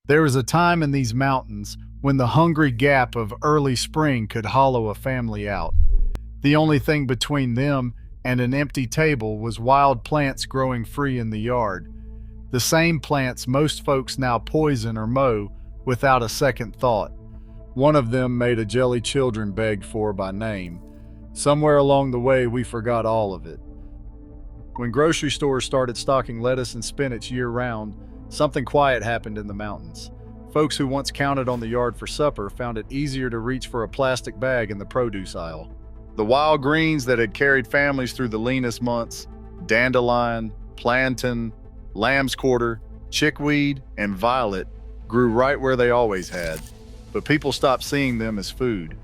There was a time in these mountains when the hungry gap of early spring could hollow a family out. The only thing between them and an empty table was wild plants growing free in the yard. The same plants most folks now poison or mow without a second thought. One of them made a jelly children begged for by name. Somewhere along the way, we forgot all of it. When grocery stores started stocking lettuce and spinach year-round, something quiet happened in the mountains. Folks who once counted on the yard for supper found it easier to reach for a plastic bag in the produce aisle. The wild greens that had carried families through the leanest months, dandelion, plantain, lamb's quarter, chickweed, and violet, grew right where they always had. But people stopped seeing them as food.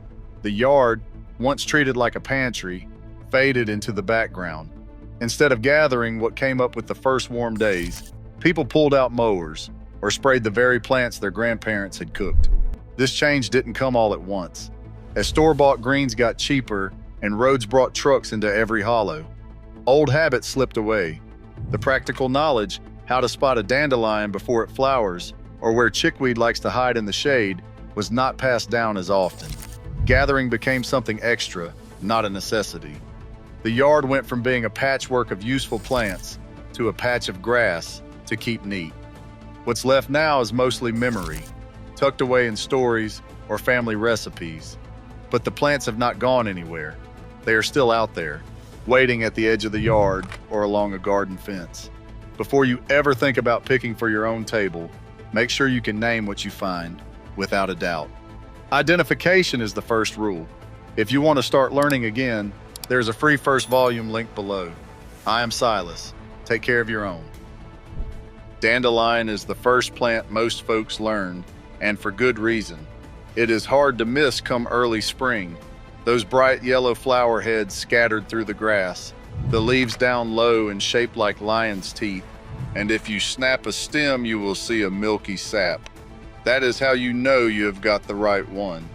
The yard, once treated like a pantry, faded into the background. Instead of gathering what came up with the first warm days, people pulled out mowers or sprayed the very plants their grandparents had cooked. This change didn't come all at once. As store-bought greens got cheaper and roads brought trucks into every hollow, old habits slipped away. The practical knowledge, how to spot a dandelion before it flowers, or where chickweed likes to hide in the shade, was not passed down as often. Gathering became something extra, not a necessity. The yard went from being a patchwork of useful plants to a patch of grass to keep neat. What's left now is mostly memory, tucked away in stories or family recipes. But the plants have not gone anywhere. They are still out there, waiting at the edge of the yard or along a garden fence. Before you ever think about picking for your own table, make sure you can name what you find, without a doubt. Identification is the first rule. If you want to start learning again, there's a free first volume linked below. I am Silas. Take care of your own. Dandelion is the first plant most folks learned, and for good reason. It is hard to miss come early spring. Those bright yellow flower heads scattered through the grass, the leaves down low and shaped like lion's teeth, and if you snap a stem, you will see a milky sap. That is how you know you have got the right one.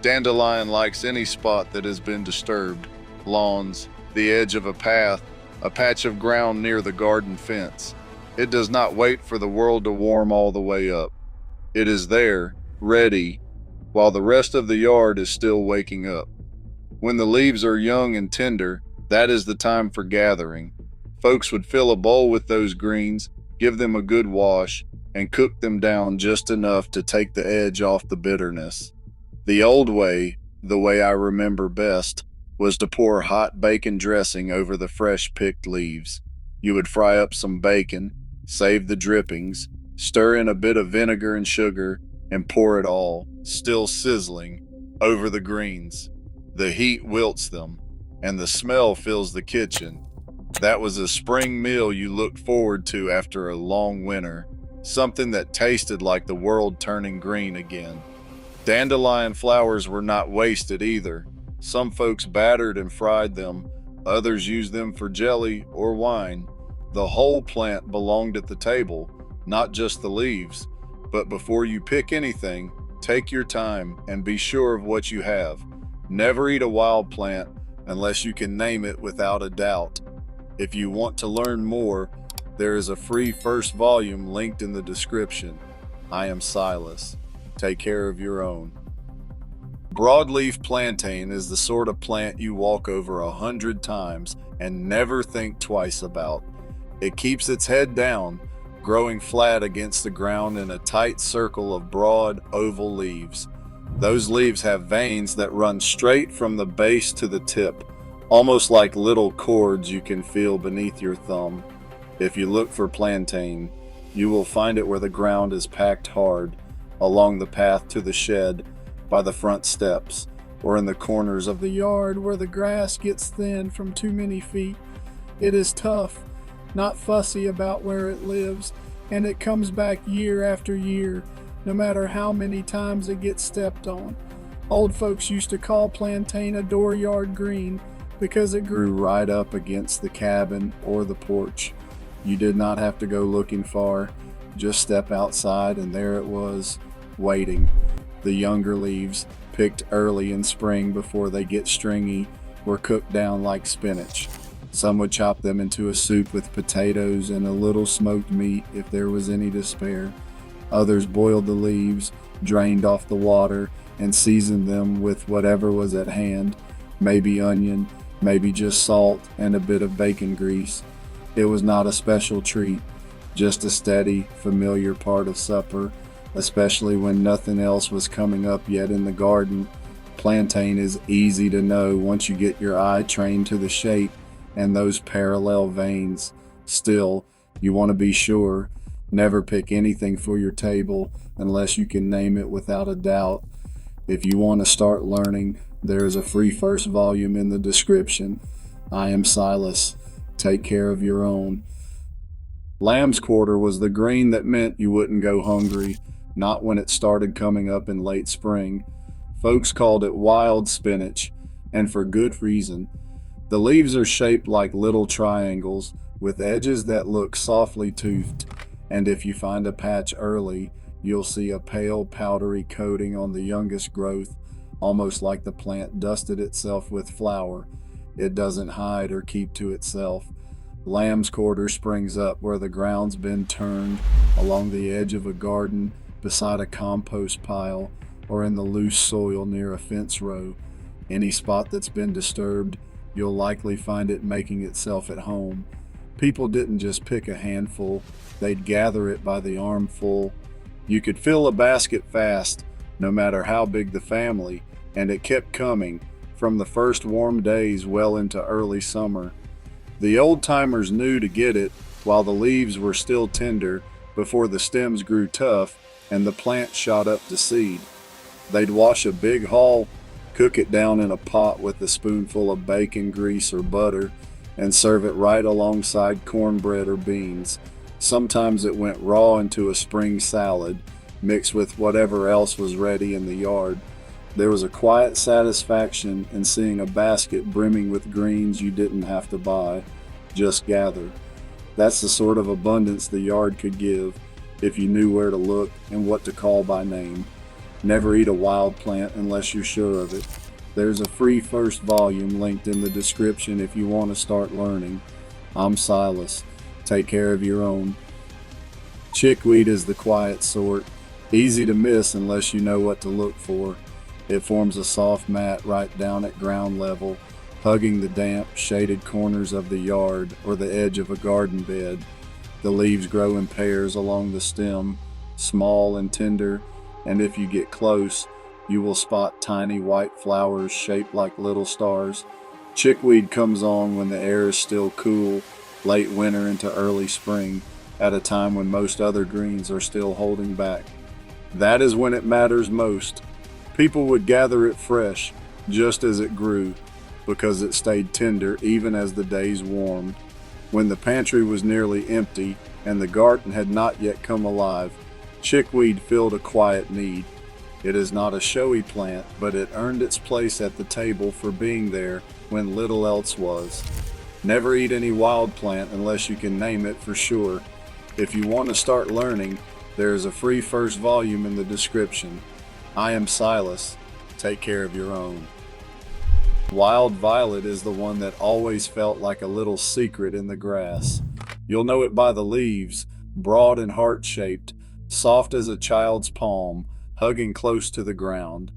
Dandelion likes any spot that has been disturbed. Lawns, the edge of a path, a patch of ground near the garden fence. It does not wait for the world to warm all the way up. It is there, ready, while the rest of the yard is still waking up. When the leaves are young and tender, that is the time for gathering. Folks would fill a bowl with those greens, give them a good wash, and cook them down just enough to take the edge off the bitterness. The old way, the way I remember best, was to pour hot bacon dressing over the fresh picked leaves. You would fry up some bacon, save the drippings, stir in a bit of vinegar and sugar, and pour it all, still sizzling, over the greens. The heat wilts them, and the smell fills the kitchen. That was a spring meal you looked forward to after a long winter, something that tasted like the world turning green again. Dandelion flowers were not wasted either. Some folks battered and fried them, others used them for jelly or wine. The whole plant belonged at the table, not just the leaves. But before you pick anything, take your time and be sure of what you have. Never eat a wild plant unless you can name it without a doubt. If you want to learn more, there is a free first volume linked in the description. I am Silas. Take care of your own. Broadleaf plantain is the sort of plant you walk over 100 times and never think twice about. It keeps its head down, growing flat against the ground in a tight circle of broad, oval leaves. Those leaves have veins that run straight from the base to the tip, almost like little cords you can feel beneath your thumb. If you look for plantain, you will find it where the ground is packed hard, along the path to the shed, by the front steps, or in the corners of the yard where the grass gets thin from too many feet. It is tough, not fussy about where it lives, and it comes back year after year, no matter how many times it gets stepped on. Old folks used to call plantain a dooryard green because it grew right up against the cabin or the porch. You did not have to go looking far, just step outside and there it was, waiting. The younger leaves, picked early in spring before they get stringy, were cooked down like spinach. Some would chop them into a soup with potatoes and a little smoked meat if there was any to spare. Others boiled the leaves, drained off the water, and seasoned them with whatever was at hand, maybe onion, maybe just salt and a bit of bacon grease. It was not a special treat, just a steady, familiar part of supper, especially when nothing else was coming up yet in the garden. Plantain is easy to know once you get your eye trained to the shape and those parallel veins. Still, you want to be sure. Never pick anything for your table unless you can name it without a doubt. If you want to start learning, there is a free first volume in the description. I am Silas. Take care of your own. Lamb's quarter was the grain that meant you wouldn't go hungry, not when it started coming up in late spring. Folks called it wild spinach, and for good reason. The leaves are shaped like little triangles, with edges that look softly toothed, and if you find a patch early, you'll see a pale, powdery coating on the youngest growth, almost like the plant dusted itself with flour. It doesn't hide or keep to itself. Lamb's quarter springs up where the ground's been turned, along the edge of a garden, beside a compost pile, or in the loose soil near a fence row. Any spot that's been disturbed, you'll likely find it making itself at home. People didn't just pick a handful, they'd gather it by the armful. You could fill a basket fast, no matter how big the family, and it kept coming, from the first warm days well into early summer. The old-timers knew to get it while the leaves were still tender, before the stems grew tough and the plant shot up to seed. They'd wash a big haul, cook it down in a pot with a spoonful of bacon grease or butter, and serve it right alongside cornbread or beans. Sometimes it went raw into a spring salad, mixed with whatever else was ready in the yard. There was a quiet satisfaction in seeing a basket brimming with greens you didn't have to buy, just gather. That's the sort of abundance the yard could give, if you knew where to look and what to call by name. Never eat a wild plant unless you're sure of it. There's a free first volume linked in the description if you want to start learning. I'm Silas. Take care of your own. Chickweed is the quiet sort, easy to miss unless you know what to look for. It forms a soft mat right down at ground level, hugging the damp, shaded corners of the yard or the edge of a garden bed. The leaves grow in pairs along the stem, small and tender, and if you get close, you will spot tiny white flowers shaped like little stars. Chickweed comes on when the air is still cool, late winter into early spring, at a time when most other greens are still holding back. That is when it matters most. People would gather it fresh, just as it grew, because it stayed tender even as the days warmed. When the pantry was nearly empty and the garden had not yet come alive, chickweed filled a quiet need. It is not a showy plant, but it earned its place at the table for being there when little else was. Never eat any wild plant unless you can name it for sure. If you want to start learning, there is a free first volume in the description. I am Silas. Take care of your own. Wild violet is the one that always felt like a little secret in the grass. You'll know it by the leaves, broad and heart-shaped, soft as a child's palm, hugging close to the ground.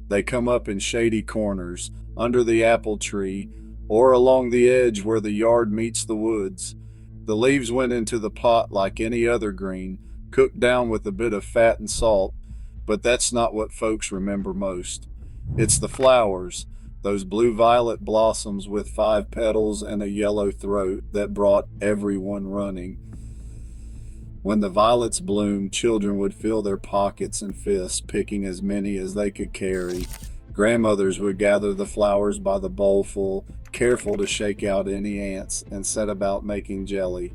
They come up in shady corners, under the apple tree, or along the edge where the yard meets the woods. The leaves went into the pot like any other green, cooked down with a bit of fat and salt, but that's not what folks remember most. It's the flowers, those blue-violet blossoms with 5 petals and a yellow throat that brought everyone running. When the violets bloomed, children would fill their pockets and fists, picking as many as they could carry. Grandmothers would gather the flowers by the bowlful, careful to shake out any ants, and set about making jelly.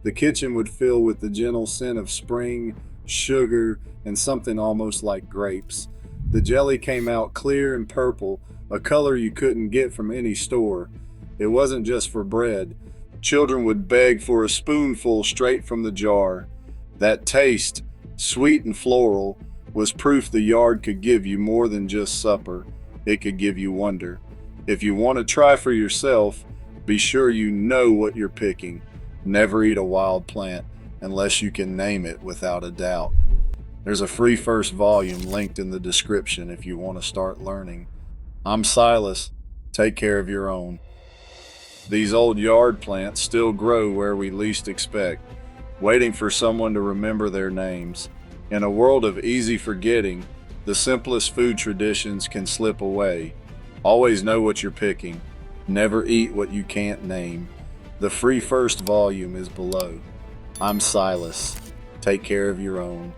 The kitchen would fill with the gentle scent of spring, sugar, and something almost like grapes. The jelly came out clear and purple, a color you couldn't get from any store. It wasn't just for bread. Children would beg for a spoonful straight from the jar. That taste, sweet and floral, was proof the yard could give you more than just supper. It could give you wonder. If you want to try for yourself, be sure you know what you're picking. Never eat a wild plant unless you can name it without a doubt. There's a free first volume linked in the description if you want to start learning. I'm Silas. Take care of your own. These old yard plants still grow where we least expect, waiting for someone to remember their names. In a world of easy forgetting, the simplest food traditions can slip away. Always know what you're picking. Never eat what you can't name. The free first volume is below. I'm Silas. Take care of your own.